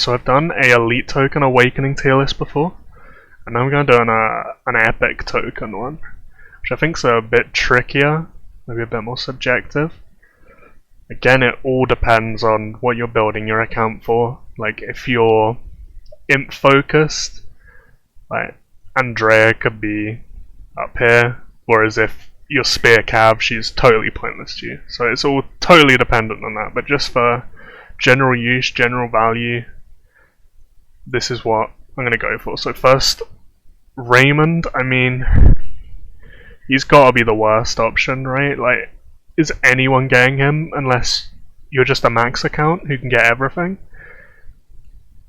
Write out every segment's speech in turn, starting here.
so I've done a elite token awakening tier list before, and now I'm going to do an epic token one, which I think is a bit trickier, maybe a bit more subjective. Again, it all depends on what you're building your account for. Like, if you're imp focused, like Andrea could be up here, whereas if you're spear cav, she's totally pointless to you. So it's all totally dependent on that, but just for general use, general value, this is what I'm going to go for. So first, Raymond, I mean, he's got to be the worst option, right? Like, is anyone getting him unless you're just a max account who can get everything?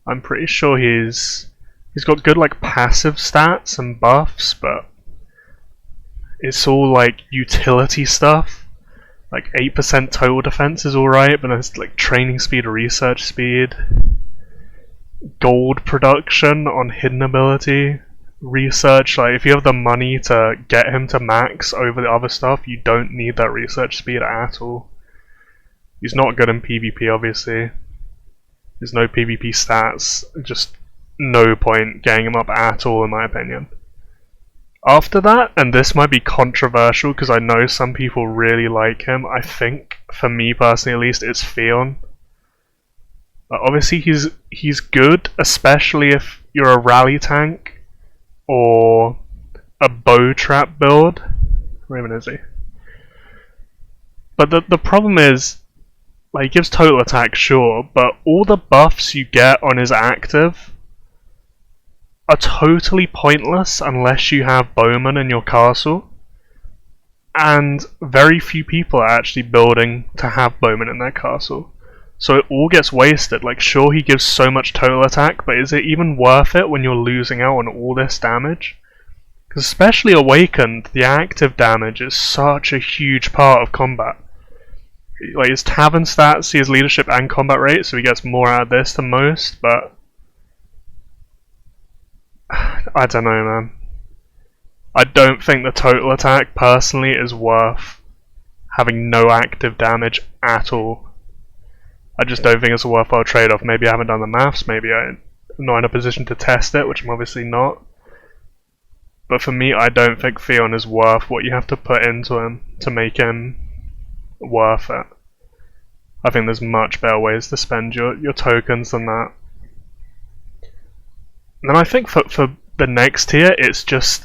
I'm pretty sure he's got good like passive stats and buffs, but it's all like utility stuff. Like 8% total defense is alright, but it's like training speed, research speed, gold production on hidden ability, research. Like, if you have the money to get him to max over the other stuff, you don't need that research speed at all. He's not good in PvP, obviously. There's no PvP stats, just no point getting him up at all, in my opinion. After that, and this might be controversial because I know some people really like him, I think, for me personally at least, it's Theon. Obviously he's good, especially if you're a rally tank or a bow trap build. Where even is he? But the problem is, like, he gives total attack, sure, but all the buffs you get on his active are totally pointless unless you have bowmen in your castle, and very few people are actually building to have bowmen in their castle, so it all gets wasted. Like, sure, he gives so much total attack, but is it even worth it when you're losing out on all this damage? Because especially Awakened, the active damage is such a huge part of combat. Like, his tavern stats, he has leadership and combat rate, so he gets more out of this than most, but I don't know, man. I don't think the total attack, personally, is worth having no active damage at all. I just don't think it's a worthwhile trade-off. Maybe I haven't done the maths, maybe I'm not in a position to test it, which I'm obviously not. But for me, I don't think Theon is worth what you have to put into him to make him worth it. I think there's much better ways to spend your tokens than that. And then I think for the next tier, it's just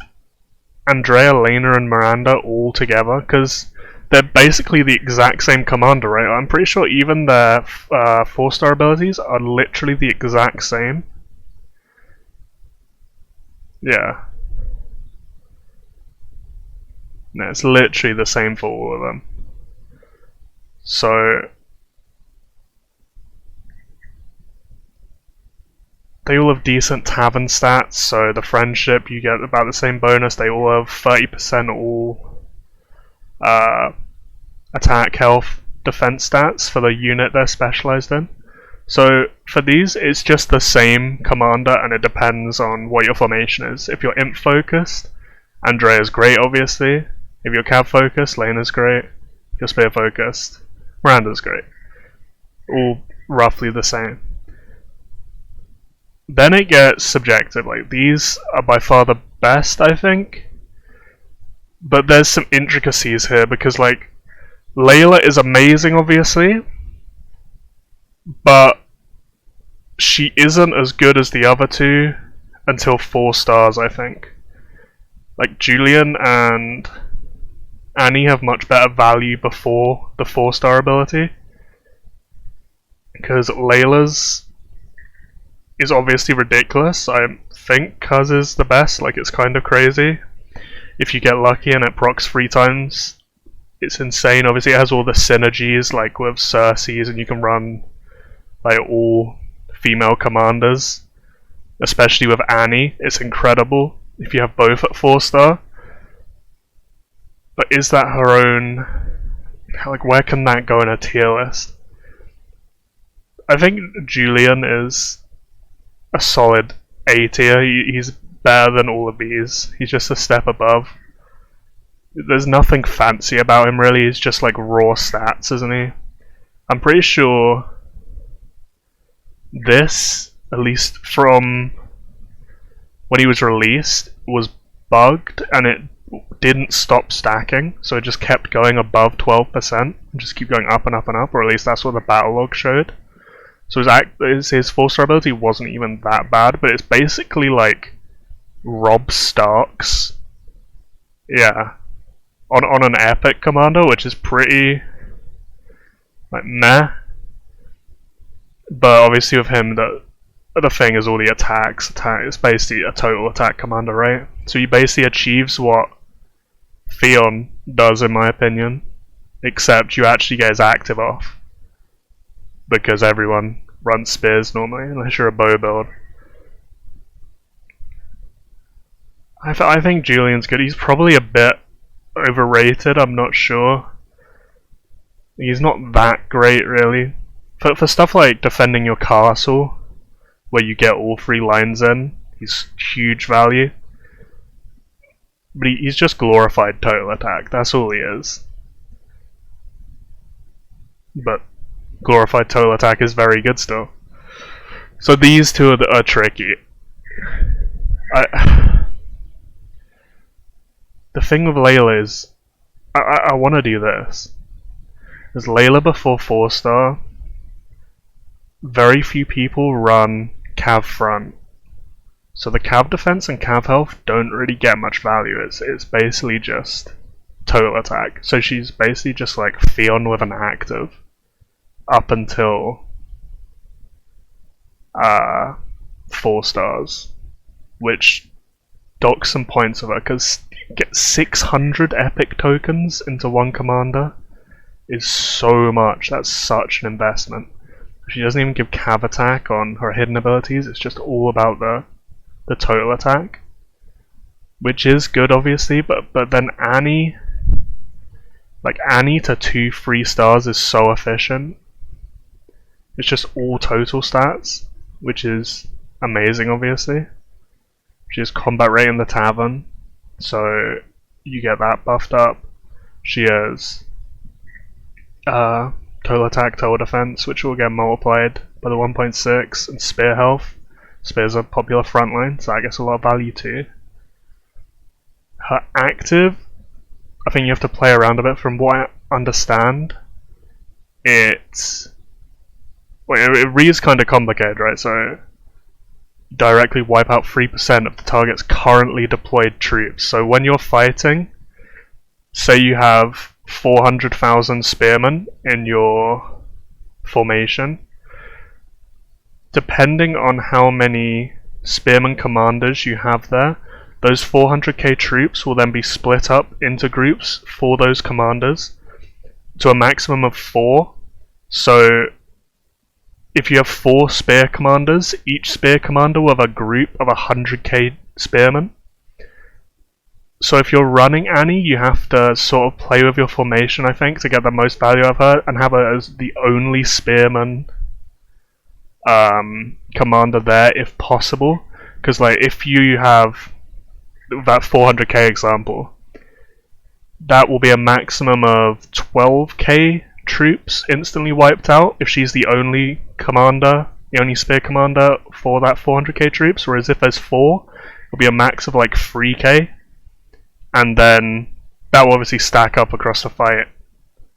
Andrea, Laena, and Meranda all together, because they're basically the exact same commander, right? I'm pretty sure even their 4-star abilities are literally the exact same. Yeah. No, it's literally the same for all of them. So they all have decent tavern stats, so the friendship, you get about the same bonus. They all have 30% all attack, health, defense stats for the unit they're specialized in. So for these, it's just the same commander, and it depends on what your formation is. If you're imp focused, Andrea's great, obviously. If you're cav focused, Lena's great. If you're spear focused, Miranda's great. All roughly the same. Then it gets subjective. Like, these are by far the best, I think. But there's some intricacies here, because, like, Leila is amazing, obviously, but she isn't as good as the other two until 4 stars, I think. Like, Julien and Annie have much better value before the 4-star ability, because Leila's is obviously ridiculous. I think Cuz is the best. Like, it's kind of crazy. If you get lucky and it procs 3 times, it's insane. Obviously it has all the synergies, like with Cersei's, and you can run like all female commanders, especially with Annie. It's incredible if you have both at 4-star. But is that her own, like, where can that go in a tier list? I think Julien is a solid A tier. He's better than all of these. He's just a step above. There's nothing fancy about him, really. He's just like raw stats, isn't he? I'm pretty sure this at least from when he was released, was bugged and it didn't stop stacking, so it just kept going above 12% and just keep going up and up and up, or at least that's what the battle log showed. So his 4-star ability wasn't even that bad, but it's basically like Rob Stark's, yeah, on an epic commander, which is pretty like meh. But obviously with him, the thing is all the attacks. It's basically a total attack commander, right? So he basically achieves what Theon does, in my opinion, except you actually get his active off, because everyone runs spears normally, unless you're a bow build. I think Julien's good. He's probably a bit overrated, I'm not sure. He's not that great, really. For stuff like defending your castle, where you get all 3 lines in, he's huge value. But he's just glorified total attack, that's all he is. But glorified total attack is very good still. So these two are tricky. The thing with Leila is, I want to do this. There's Leila before 4-star. Very few people run Cav front. So the Cav defense and Cav health don't really get much value. It's basically just total attack. So she's basically just like Theon with an active up until 4 stars, which docks some points of her, because get 600 epic tokens into one commander is so much. That's such an investment. She doesn't even give Cav attack on her hidden abilities, it's just all about the total attack, which is good obviously, but then Annie to 2 3 stars is so efficient. It's just all total stats, which is amazing obviously. She has combat rate in the tavern, so you get that buffed up. She has total attack, total defense, which will get multiplied by the 1.6, and spear health. Spear's a popular frontline, so that gets a lot of value too. Her active, I think you have to play around a bit. From what I understand, it reads kind of complicated, right? So directly wipe out 3% of the target's currently deployed troops. So when you're fighting, say you have 400,000 spearmen in your formation, depending on how many spearman commanders you have there, those 400k troops will then be split up into groups for those commanders to a maximum of 4. So if you have 4 spear commanders, each spear commander will have a group of 100k spearmen. So if you're running Annie, you have to sort of play with your formation, I think, to get the most value of her, and have her as the only spearman commander there if possible. Because like, if you have that 400k example, that will be a maximum of 12k troops instantly wiped out if she's the only commander, the only spear commander for that 400k troops. Whereas if there's 4, it'll be a max of like 3k, and then that will obviously stack up across the fight.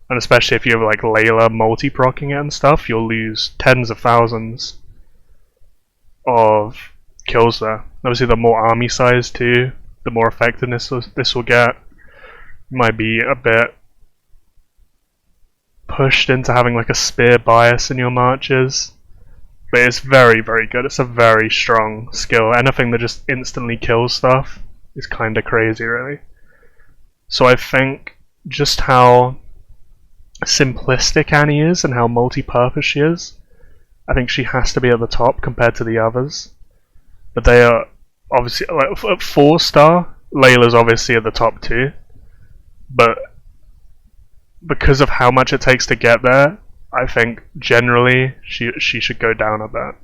And especially if you have like Leila multi-procking it and stuff, you'll lose tens of thousands of kills there. Obviously the more army size too, the more effectiveness this will get. Might be a bit pushed into having like a spear bias in your marches, but it's very, very good. It's a very strong skill. Anything that just instantly kills stuff is kind of crazy, really. So I think just how simplistic Annie is and how multi-purpose she is, I think she has to be at the top compared to the others. But they are obviously, like, at 4-star, Leila's obviously at the top too, but because of how much it takes to get there, I think generally she should go down a bit.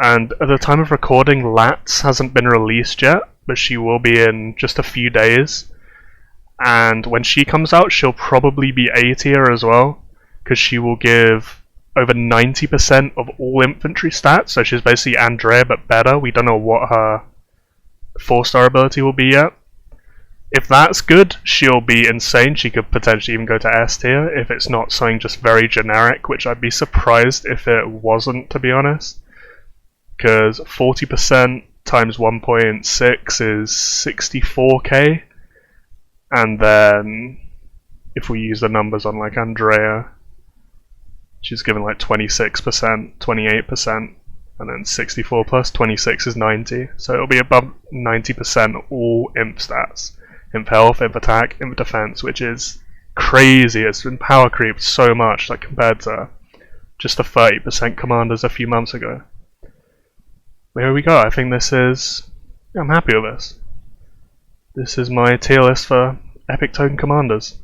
And at the time of recording, Latz hasn't been released yet, but she will be in just a few days. And when she comes out, she'll probably be A tier as well, because she will give over 90% of all infantry stats, so she's basically Andrea but better. We don't know what her 4-star ability will be yet. If that's good, she'll be insane. She could potentially even go to S tier if it's not something just very generic, which I'd be surprised if it wasn't, to be honest. Because 40% times 1.6 is 64k, and then if we use the numbers on like Andrea, she's given like 26%, 28%, and then 64 plus 26 is 90, so it'll be above 90% all imp stats. Imp health, imp attack, imp defense, which is crazy. It's been power creeped so much, like compared to just the 30% commanders a few months ago. But here we go. I think this is... I'm happy with this. This is my tier list for epic token commanders.